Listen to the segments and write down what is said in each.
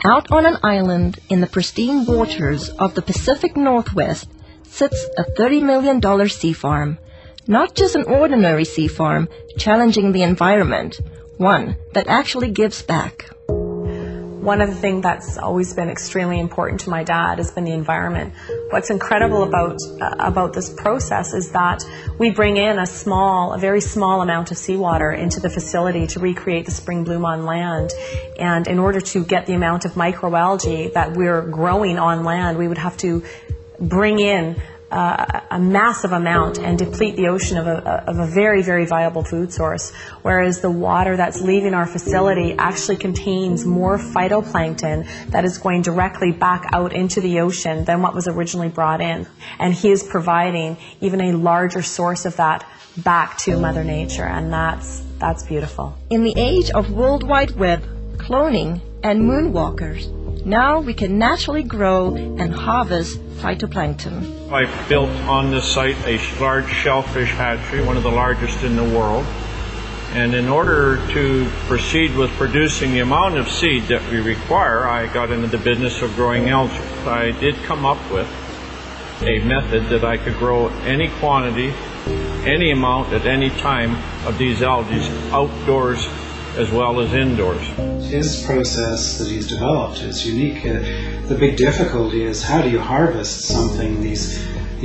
Out on an island in the pristine waters of the Pacific Northwest sits a $30 million sea farm. Not just an ordinary sea farm challenging the environment, one that actually gives back. One of the things that's always been extremely important to my dad has been the environment. What's incredible about this process is that we bring in a very small amount of seawater into the facility to recreate the spring bloom on land. And in order to get the amount of microalgae that we're growing on land, we would have to bring in a massive amount and deplete the ocean of a very, very viable food source, whereas the water that's leaving our facility actually contains more phytoplankton that is going directly back out into the ocean than what was originally brought in. And he is providing even a larger source of that back to Mother Nature, and that's beautiful. In the age of World Wide Web, cloning, and moonwalkers, now we can naturally grow and harvest phytoplankton. I built on this site a large shellfish hatchery, one of the largest in the world. And in order to proceed with producing the amount of seed that we require, I got into the business of growing algae. I did come up with a method that I could grow any quantity, any amount at any time of these algae outdoors as well as indoors. His process that he's developed is unique. The big difficulty is how do you harvest something? These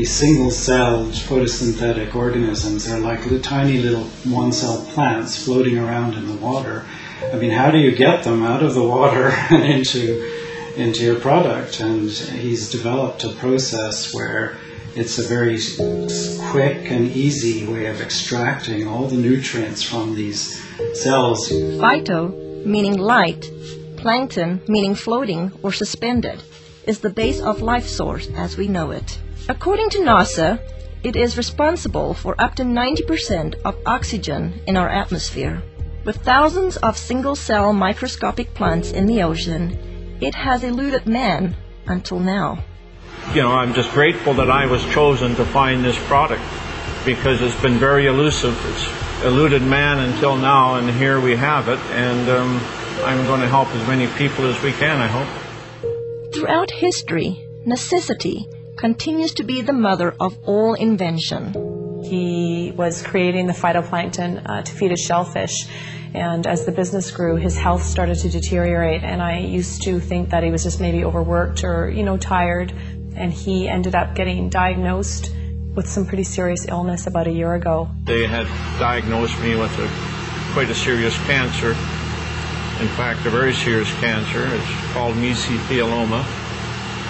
single-celled photosynthetic organisms are like tiny little one-celled plants floating around in the water. I mean, how do you get them out of the water and into your product? And he's developed a process where it's a very quick and easy way of extracting all the nutrients from these cells. Phyto, meaning light, plankton, meaning floating or suspended, is the base of life source as we know it. According to NASA, it is responsible for up to 90% of oxygen in our atmosphere. With thousands of single-cell microscopic plants in the ocean, it has eluded man until now. You know, I'm just grateful that I was chosen to find this product because it's been very elusive. It's eluded man until now, and here we have it, and I'm going to help as many people as we can, I hope. Throughout history, necessity continues to be the mother of all invention. He was creating the phytoplankton to feed his shellfish, and as the business grew, his health started to deteriorate, and I used to think that he was just maybe overworked or, tired, and he ended up getting diagnosed with some pretty serious illness about a year ago. They had diagnosed me with quite a serious cancer. In fact, a very serious cancer. It's called mesothelioma,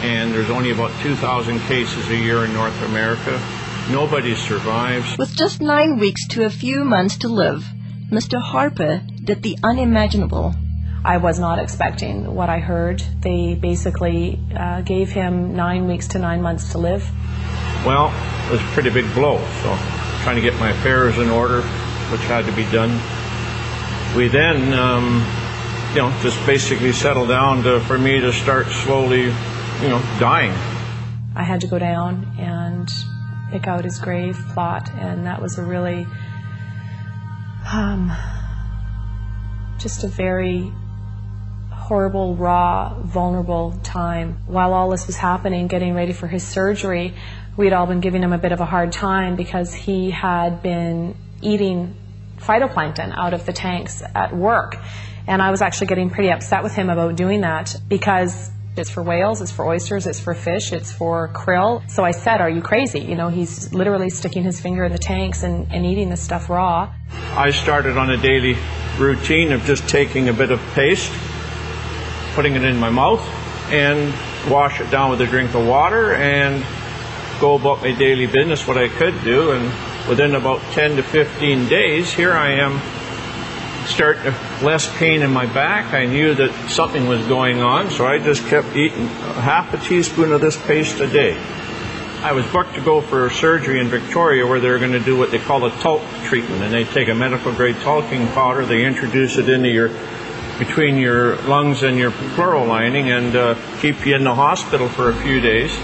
and there's only about 2,000 cases a year in North America. Nobody survives. With just 9 weeks to a few months to live, Mr. Harper did the unimaginable. I was not expecting what I heard. They basically gave him 9 weeks to 9 months to live. Well, it was a pretty big blow, so trying to get my affairs in order, which had to be done. We then, just basically settled down for me to start slowly, dying. I had to go down and pick out his grave plot, and that was a really, just a very horrible, raw, vulnerable time. While all this was happening, getting ready for his surgery, we'd all been giving him a bit of a hard time because he had been eating phytoplankton out of the tanks at work. And I was actually getting pretty upset with him about doing that because it's for whales, it's for oysters, it's for fish, it's for krill. So I said, are you crazy? He's literally sticking his finger in the tanks and eating this stuff raw. I started on a daily routine of just taking a bit of paste, putting it in my mouth, and wash it down with a drink of water and go about my daily business, what I could do. And within about 10 to 15 days, here I am, starting less pain in my back. I knew that something was going on, so I just kept eating half a teaspoon of this paste a day. I was booked to go for surgery in Victoria where they're going to do what they call a talc treatment, and they take a medical grade talcum powder, they introduce it into between your lungs and your pleural lining and keep you in the hospital for a few days,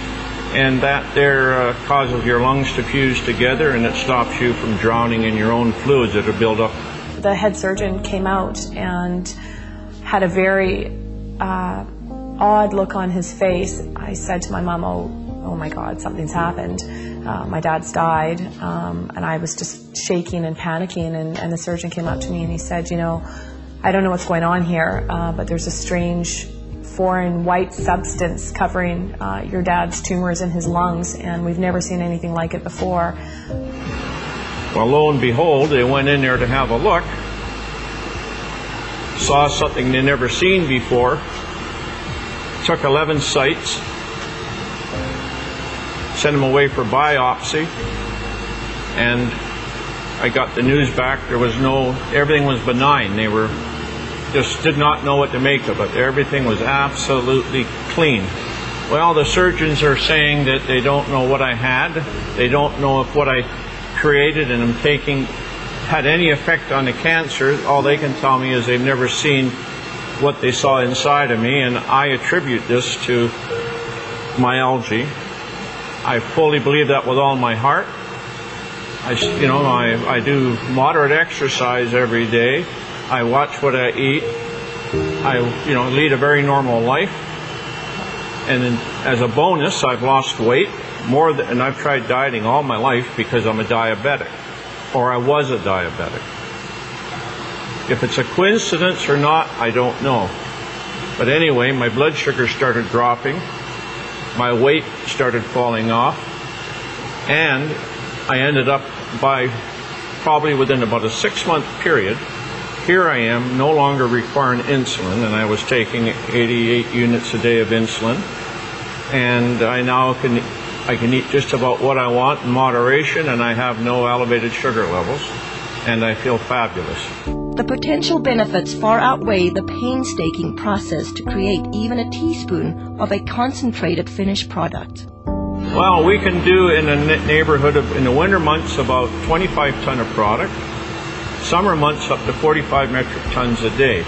and that there causes your lungs to fuse together and it stops you from drowning in your own fluids that are built up. The head surgeon came out and had a very odd look on his face, I said to my mom, oh my God, something's happened. My dad's died. And I was just shaking and panicking, and the surgeon came up to me and he said, you know, I don't know what's going on here, but there's a strange foreign white substance covering your dad's tumors in his lungs, and we've never seen anything like it before. Well, lo and behold, they went in there to have a look, saw something they'd never seen before, took 11 sites, sent them away for biopsy, and I got the news back. Everything was benign. They just did not know what to make of it. Everything was absolutely clean. Well, the surgeons are saying that they don't know what I had. They don't know if what I created and am taking had any effect on the cancer. All they can tell me is they've never seen what they saw inside of me, and I attribute this to my algae. I fully believe that with all my heart. I do moderate exercise every day. I watch what I eat. I lead a very normal life. And then, as a bonus, I've lost weight and I've tried dieting all my life because I'm a diabetic, or I was a diabetic. If it's a coincidence or not, I don't know. But anyway, my blood sugar started dropping, my weight started falling off, and I ended up probably within about a 6-month period, here I am no longer requiring insulin, and I was taking 88 units a day of insulin, and I now can eat just about what I want in moderation, and I have no elevated sugar levels, and I feel fabulous. The potential benefits far outweigh the painstaking process to create even a teaspoon of a concentrated finished product. Well, we can do in a neighborhood of, in the winter months, about 25 ton of product. Summer months up to 45 metric tons a day.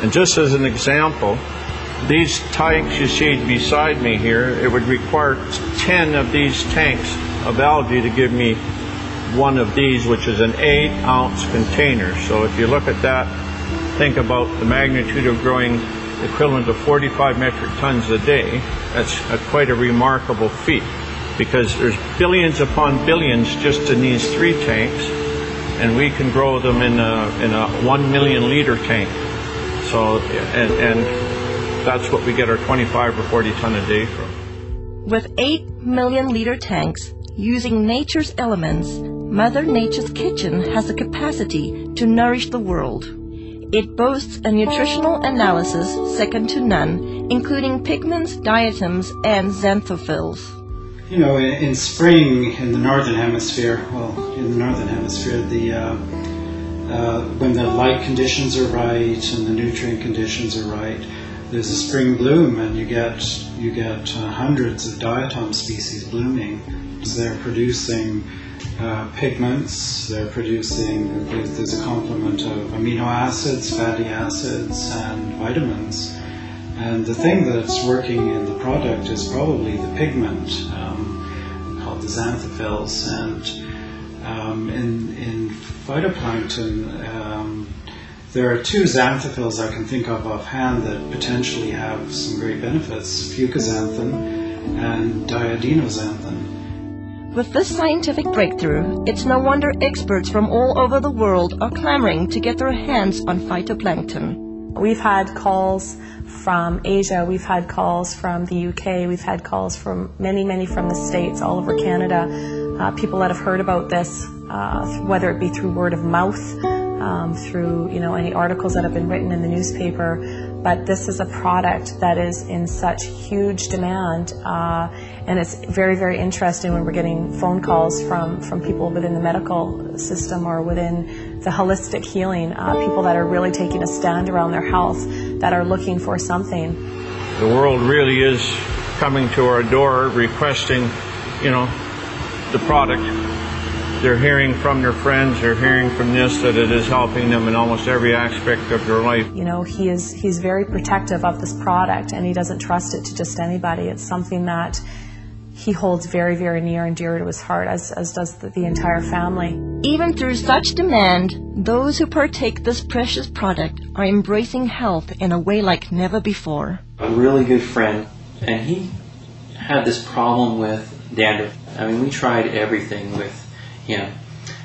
And just as an example, these tanks you see beside me here, it would require 10 of these tanks of algae to give me one of these, which is an 8-ounce container. So if you look at that, think about the magnitude of growing equivalent to 45 metric tons a day. That's quite a remarkable feat, because there's billions upon billions just in these 3 tanks, and we can grow them in a 1 million liter tank. So, and that's what we get our 25 or 40 ton a day from. With 8 million liter tanks, using nature's elements, Mother Nature's kitchen has the capacity to nourish the world. It boasts a nutritional analysis second to none, including pigments, diatoms, and xanthophylls. You know, in spring in the northern hemisphere, when the light conditions are right and the nutrient conditions are right, there's a spring bloom, and you get hundreds of diatom species blooming. They're producing pigments. There's a complement of amino acids, fatty acids, and vitamins. And the thing that's working in the product is probably the pigment, called the xanthophylls. And in phytoplankton, there are 2 xanthophylls I can think of offhand that potentially have some great benefits: fucoxanthin and diadinoxanthin. With this scientific breakthrough, it's no wonder experts from all over the world are clamoring to get their hands on phytoplankton. We've had calls from Asia, we've had calls from the UK, we've had calls from many from the States, all over Canada. People that have heard about this, whether it be through word of mouth, through any articles that have been written in the newspaper. But this is a product that is in such huge demand, and it's very interesting when we're getting phone calls from people within the medical system or within the holistic healing, people that are really taking a stand around their health, that are looking for something. The world really is coming to our door requesting, the product. They're hearing from their friends, they're hearing from this, that it is helping them in almost every aspect of their life. He's very protective of this product, and he doesn't trust it to just anybody. It's something that he holds very near and dear to his heart, as does the entire family. Even through such demand, those who partake this precious product are embracing health in a way like never before. a really good friend, and he had this problem with dandruff. I mean, we tried everything with him.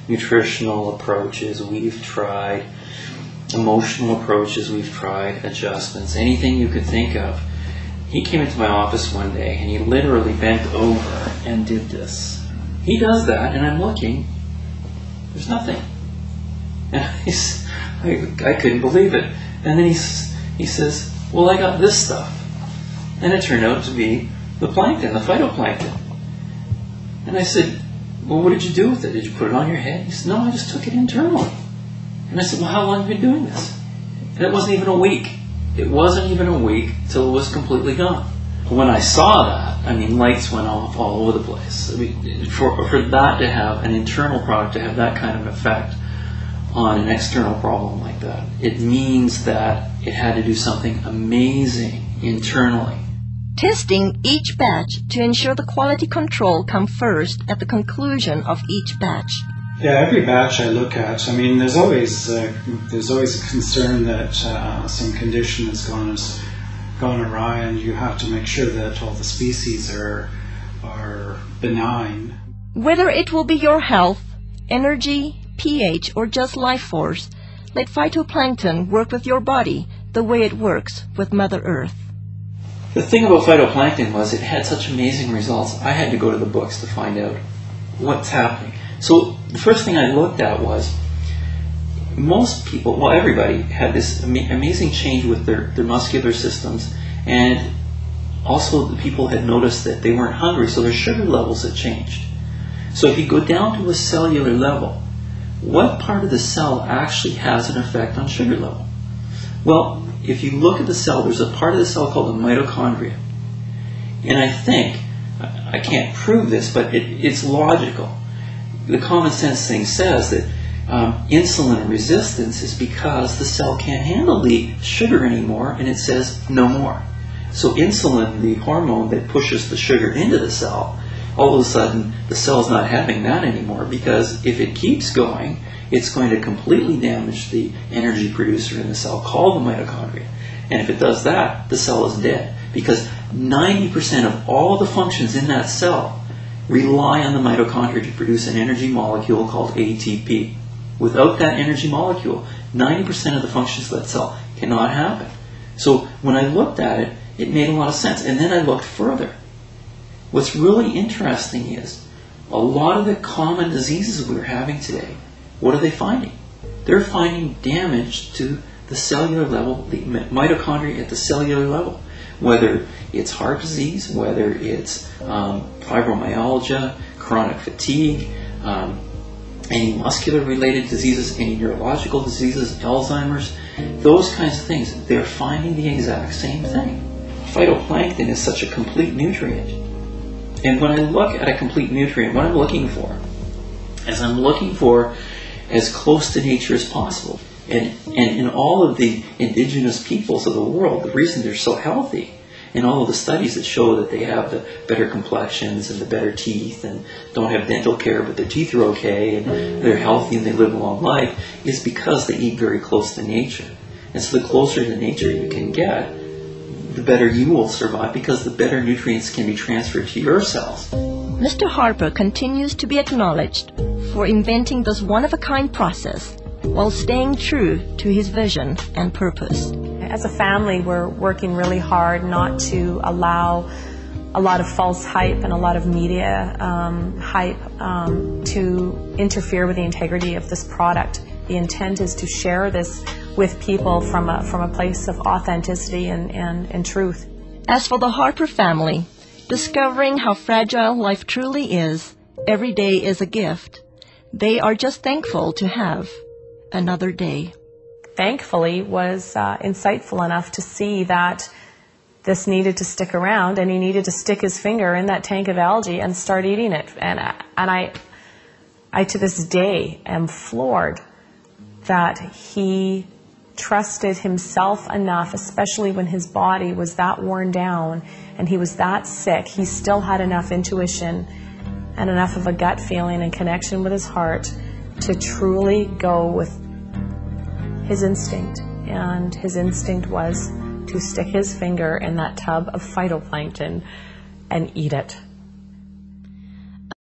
Nutritional approaches, we've tried. Emotional approaches, we've tried. Adjustments, anything you could think of. He came into my office one day, and he literally bent over and did this. He does that, and I'm looking. There's nothing. And I couldn't believe it. And then he says, well, I got this stuff. And it turned out to be the plankton, the phytoplankton. And I said, well, what did you do with it? Did you put it on your head? He said, no, I just took it internally. And I said, well, how long have you been doing this? And it wasn't even a week. It wasn't even a week till it was completely gone. When I saw that, I mean, lights went off all over the place. I mean, for that to have an internal product, to have that kind of effect on an external problem like that, it means that it had to do something amazing internally. Testing each batch to ensure the quality control come first at the conclusion of each batch. Yeah, every batch I look at, I mean, there's always a concern that some condition has gone awry, and you have to make sure that all the species are benign. Whether it will be your health, energy, pH, or just life force, let phytoplankton work with your body the way it works with Mother Earth. The thing about phytoplankton was it had such amazing results. I had to go to the books to find out what's happening. So the first thing I looked at was most people, well, everybody had this amazing change with their muscular systems, and also the people had noticed that they weren't hungry, so their sugar levels had changed. So if you go down to a cellular level, what part of the cell actually has an effect on sugar level? Well, if you look at the cell, there's a part of the cell called the mitochondria. And I think, I can't prove this, but it's logical. The common sense thing says that insulin resistance is because the cell can't handle the sugar anymore, and it says no more. So insulin, the hormone that pushes the sugar into the cell, all of a sudden the cell's not having that anymore, because if it keeps going, it's going to completely damage the energy producer in the cell called the mitochondria. And if it does that, the cell is dead, because 90% of all the functions in that cell rely on the mitochondria to produce an energy molecule called ATP. Without that energy molecule, 90% of the functions of that cell cannot happen. So when I looked at it, it made a lot of sense. And then I looked further. What's really interesting is a lot of the common diseases we're having today, what are they finding? They're finding damage to the cellular level, the mitochondria at the cellular level. Whether it's heart disease, whether it's fibromyalgia, chronic fatigue, any muscular-related diseases, any neurological diseases, Alzheimer's, those kinds of things, they're finding the exact same thing. Phytoplankton is such a complete nutrient. And when I look at a complete nutrient, what I'm looking for is I'm looking for as close to nature as possible. And in all of the indigenous peoples of the world, the reason they're so healthy, and all of the studies that show that they have the better complexions and the better teeth and don't have dental care but their teeth are okay and they're healthy and they live a long life, is because they eat very close to nature. And so the closer to nature you can get, the better you will survive, because the better nutrients can be transferred to your cells. Mr. Harper continues to be acknowledged for inventing this one-of-a-kind process while staying true to his vision and purpose. As a family, we're working really hard not to allow a lot of false hype and a lot of media hype to interfere with the integrity of this product. The intent is to share this with people from a place of authenticity and truth. As for the Harper family, discovering how fragile life truly is, every day is a gift. They are just thankful to have another day. Thankfully was insightful enough to see that this needed to stick around, and he needed to stick his finger in that tank of algae and start eating it. And I to this day am floored that he trusted himself enough, especially when his body was that worn down and he was that sick. He still had enough intuition and enough of a gut feeling and connection with his heart to truly go with his instinct. And his instinct was to stick his finger in that tub of phytoplankton and eat it.